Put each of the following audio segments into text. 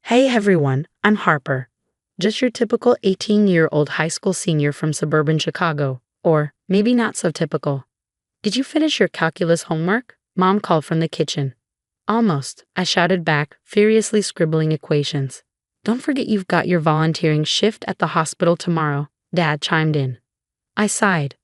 Hey everyone, I'm Harper. Just your typical 18-year-old high school senior from suburban Chicago. Or maybe not so typical. Did you finish your calculus homework? Mom called from the kitchen. Almost, I shouted back, furiously scribbling equations. Don't forget you've got your volunteering shift at the hospital tomorrow, Dad chimed in. I sighed.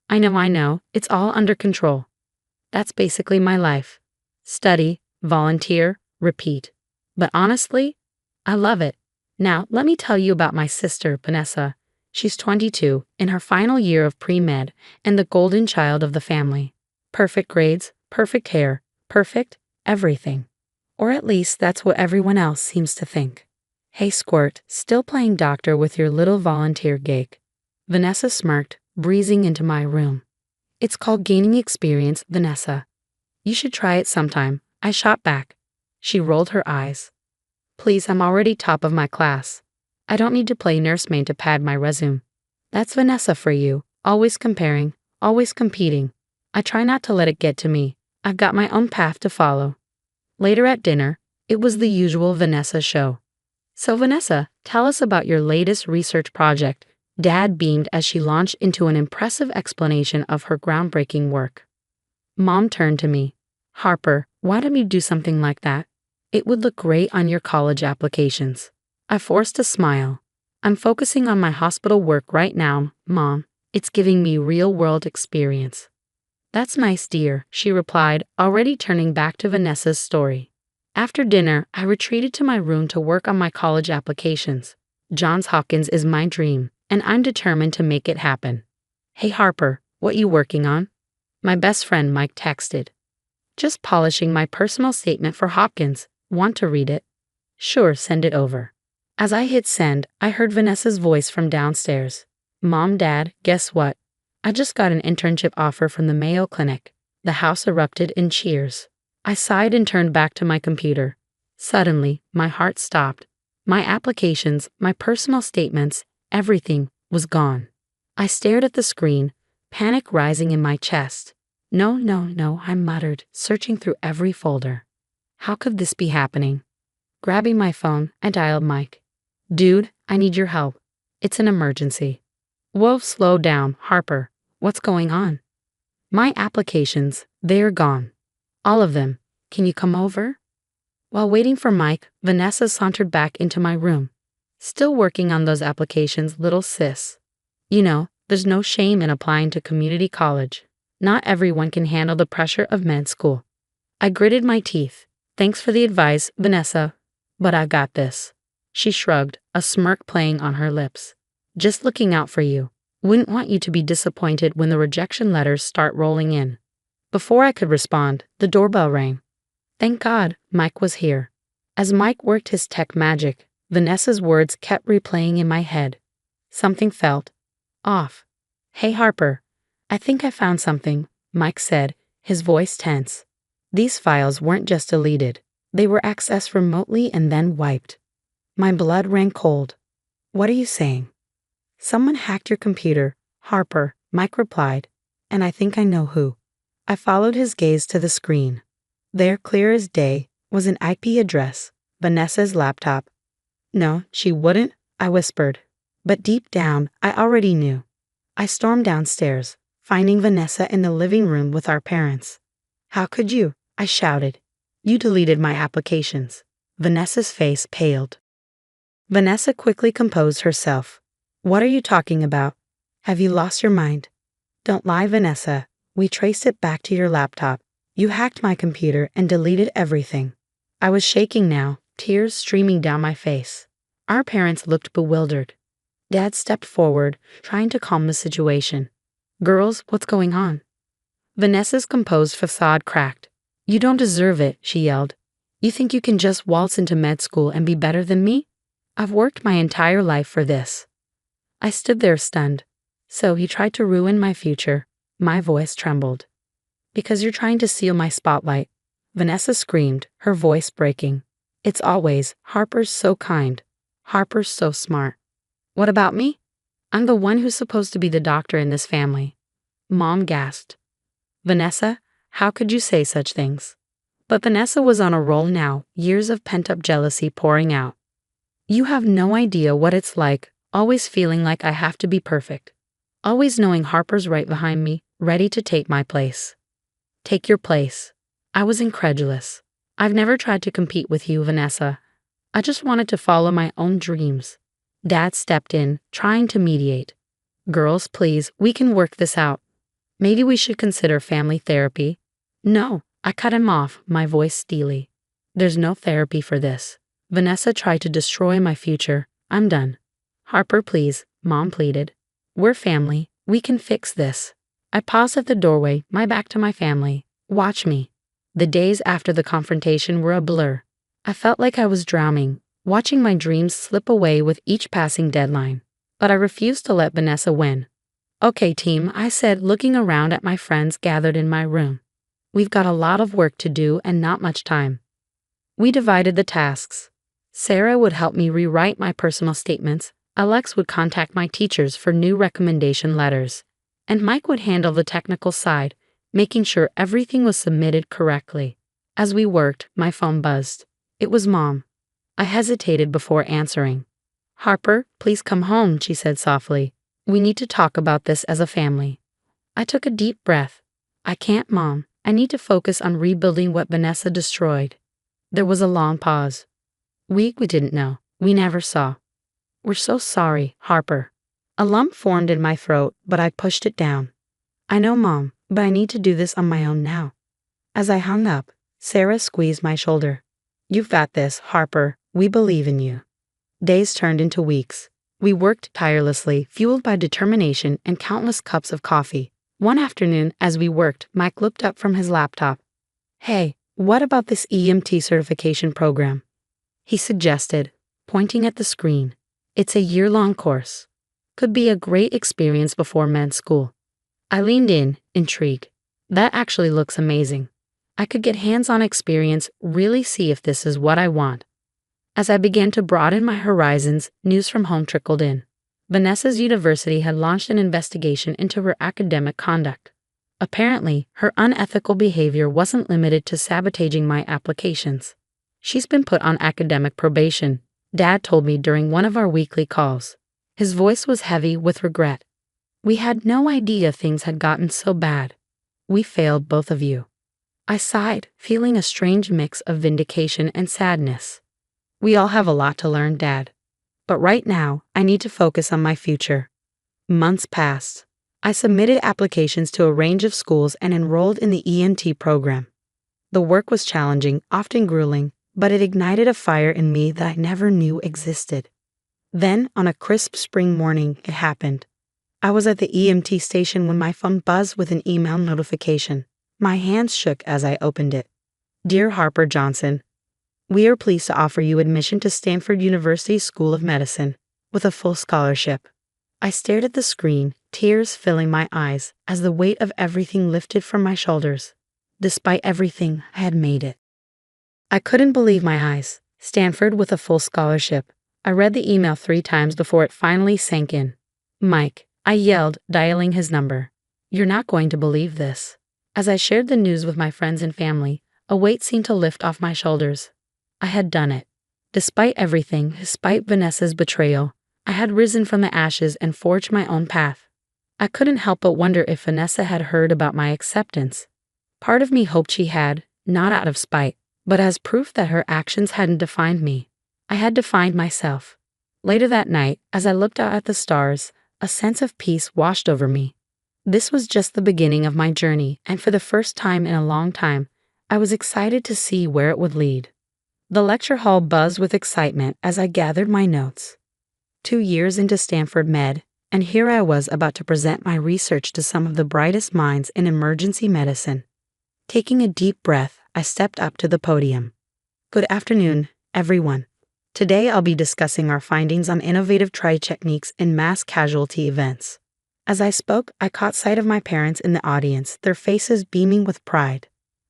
I know, it's all under control. That's basically my life. Study, volunteer, repeat. But honestly, I love it. Now, let me tell you about my sister, Vanessa. She's 22, in her final year of pre-med, and the golden child of the family. Perfect grades, perfect hair, perfect everything. Or at least that's what everyone else seems to think. Hey Squirt, still playing doctor with your little volunteer gig. Vanessa smirked, breezing into my room. It's called gaining experience, Vanessa. You should try it sometime, I shot back. She rolled her eyes. Please, I'm already top of my class. I don't need to play nursemaid to pad my resume. That's Vanessa for you, always comparing, always competing. I try not to let it get to me. I've got my own path to follow. Later at dinner, it was the usual Vanessa show. So Vanessa, tell us about your latest research project. Dad beamed as she launched into an impressive explanation of her groundbreaking work. Mom turned to me. Harper, why don't you do something like that? It would look great on your college applications. I forced a smile. I'm focusing on my hospital work right now, Mom. It's giving me real-world experience. That's nice, dear, she replied, already turning back to Vanessa's story. After dinner, I retreated to my room to work on my college applications. Johns Hopkins is my dream, and I'm determined to make it happen. Hey Harper, what you working on? My best friend Mike texted. Just polishing my personal statement for Hopkins. Want to read it? Sure, send it over. As I hit send, I heard Vanessa's voice from downstairs. Mom, Dad, guess what? I just got an internship offer from the Mayo Clinic. The house erupted in cheers. I sighed and turned back to my computer. Suddenly, my heart stopped. My applications, my personal statements, everything was gone. I stared at the screen, panic rising in my chest. No, I muttered, searching through every folder. How could this be happening? Grabbing my phone, I dialed Mike. Dude, I need your help. It's an emergency. Whoa, slow down, Harper. What's going on? My applications, they're gone. All of them. Can you come over? While waiting for Mike, Vanessa sauntered back into my room. Still working on those applications, little sis. You know, there's no shame in applying to community college. Not everyone can handle the pressure of med school. I gritted my teeth. Thanks for the advice, Vanessa, but I got this. She shrugged, a smirk playing on her lips. Just looking out for you. Wouldn't want you to be disappointed when the rejection letters start rolling in. Before I could respond, the doorbell rang. Thank God, Mike was here. As Mike worked his tech magic, Vanessa's words kept replaying in my head. Something felt off. Hey Harper, I think I found something, Mike said, his voice tense. These files weren't just deleted. They were accessed remotely and then wiped. My blood ran cold. What are you saying? Someone hacked your computer, Harper, Mike replied, and I think I know who. I followed his gaze to the screen. There, clear as day, was an IP address, Vanessa's laptop. No, she wouldn't, I whispered. But deep down, I already knew. I stormed downstairs, finding Vanessa in the living room with our parents. How could you? I shouted. You deleted my applications. Vanessa's face paled. Vanessa quickly composed herself. What are you talking about? Have you lost your mind? Don't lie, Vanessa. We traced it back to your laptop. You hacked my computer and deleted everything. I was shaking now, tears streaming down my face. Our parents looked bewildered. Dad stepped forward, trying to calm the situation. Girls, what's going on? Vanessa's composed facade cracked. You don't deserve it, she yelled. You think you can just waltz into med school and be better than me? I've worked my entire life for this. I stood there stunned. So he tried to ruin my future. My voice trembled. Because you're trying to steal my spotlight. Vanessa screamed, her voice breaking. It's always, Harper's so kind. Harper's so smart. What about me? I'm the one who's supposed to be the doctor in this family. Mom gasped. Vanessa, how could you say such things? But Vanessa was on a roll now, years of pent-up jealousy pouring out. You have no idea what it's like, always feeling like I have to be perfect. Always knowing Harper's right behind me, ready to take my place. Take your place. I was incredulous. I've never tried to compete with you, Vanessa. I just wanted to follow my own dreams. Dad stepped in, trying to mediate. Girls, please, we can work this out. Maybe we should consider family therapy. No, I cut him off, my voice steely. There's no therapy for this. Vanessa tried to destroy my future. I'm done. Harper, please, Mom pleaded. We're family. We can fix this. I paused at the doorway, my back to my family. Watch me. The days after the confrontation were a blur. I felt like I was drowning, watching my dreams slip away with each passing deadline. But I refused to let Vanessa win. Okay, team, I said, looking around at my friends gathered in my room. We've got a lot of work to do and not much time. We divided the tasks. Sarah would help me rewrite my personal statements, Alex would contact my teachers for new recommendation letters, and Mike would handle the technical side, making sure everything was submitted correctly. As we worked, my phone buzzed. It was Mom. I hesitated before answering. Harper, please come home, she said softly. We need to talk about this as a family. I took a deep breath. I can't, Mom. I need to focus on rebuilding what Vanessa destroyed. There was a long pause. We didn't know. We never saw. We're so sorry, Harper. A lump formed in my throat, but I pushed it down. I know, Mom, but I need to do this on my own now. As I hung up, Sarah squeezed my shoulder. You've got this, Harper. We believe in you. Days turned into weeks. We worked tirelessly, fueled by determination and countless cups of coffee. One afternoon, as we worked, Mike looked up from his laptop. Hey, what about this EMT certification program? He suggested, pointing at the screen. It's a year-long course. Could be a great experience before med school. I leaned in, intrigued. That actually looks amazing. I could get hands-on experience, really see if this is what I want. As I began to broaden my horizons, news from home trickled in. Vanessa's university had launched an investigation into her academic conduct. Apparently, her unethical behavior wasn't limited to sabotaging my applications. She's been put on academic probation, Dad told me during one of our weekly calls. His voice was heavy with regret. We had no idea things had gotten so bad. We failed both of you. I sighed, feeling a strange mix of vindication and sadness. We all have a lot to learn, Dad. But right now, I need to focus on my future. Months passed. I submitted applications to a range of schools and enrolled in the EMT program. The work was challenging, often grueling, but it ignited a fire in me that I never knew existed. Then, on a crisp spring morning, it happened. I was at the EMT station when my phone buzzed with an email notification. My hands shook as I opened it. Dear Harper Johnson, we are pleased to offer you admission to Stanford University School of Medicine with a full scholarship. I stared at the screen, tears filling my eyes as the weight of everything lifted from my shoulders. Despite everything, I had made it. I couldn't believe my eyes. Stanford with a full scholarship. I read the email 3 times before it finally sank in. Mike, I yelled, dialing his number. You're not going to believe this. As I shared the news with my friends and family, a weight seemed to lift off my shoulders. I had done it. Despite everything, despite Vanessa's betrayal, I had risen from the ashes and forged my own path. I couldn't help but wonder if Vanessa had heard about my acceptance. Part of me hoped she had, not out of spite, but as proof that her actions hadn't defined me. I had defined myself. Later that night, as I looked out at the stars, a sense of peace washed over me. This was just the beginning of my journey, and for the first time in a long time, I was excited to see where it would lead. The lecture hall buzzed with excitement as I gathered my notes. 2 years into Stanford Med, and here I was about to present my research to some of the brightest minds in emergency medicine. Taking a deep breath, I stepped up to the podium. Good afternoon, everyone. Today I'll be discussing our findings on innovative triage techniques in mass casualty events. As I spoke, I caught sight of my parents in the audience, their faces beaming with pride.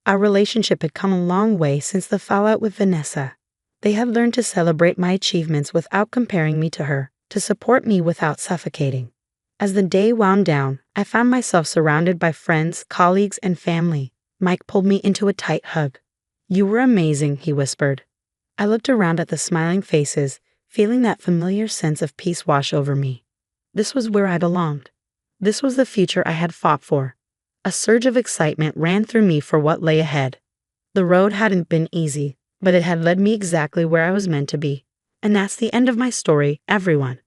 Our relationship had come a long way since the fallout with Vanessa. They had learned to celebrate my achievements without comparing me to her, to support me without suffocating. As the day wound down, I found myself surrounded by friends, colleagues, and family. Mike pulled me into a tight hug. You were amazing, he whispered. I looked around at the smiling faces, feeling that familiar sense of peace wash over me. This was where I belonged. This was the future I had fought for. A surge of excitement ran through me for what lay ahead. The road hadn't been easy, but it had led me exactly where I was meant to be. And that's the end of my story, everyone.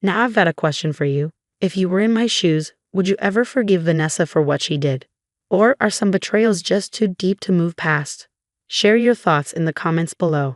Now I've got a question for you. If you were in my shoes, would you ever forgive Vanessa for what she did? Or are some betrayals just too deep to move past? Share your thoughts in the comments below.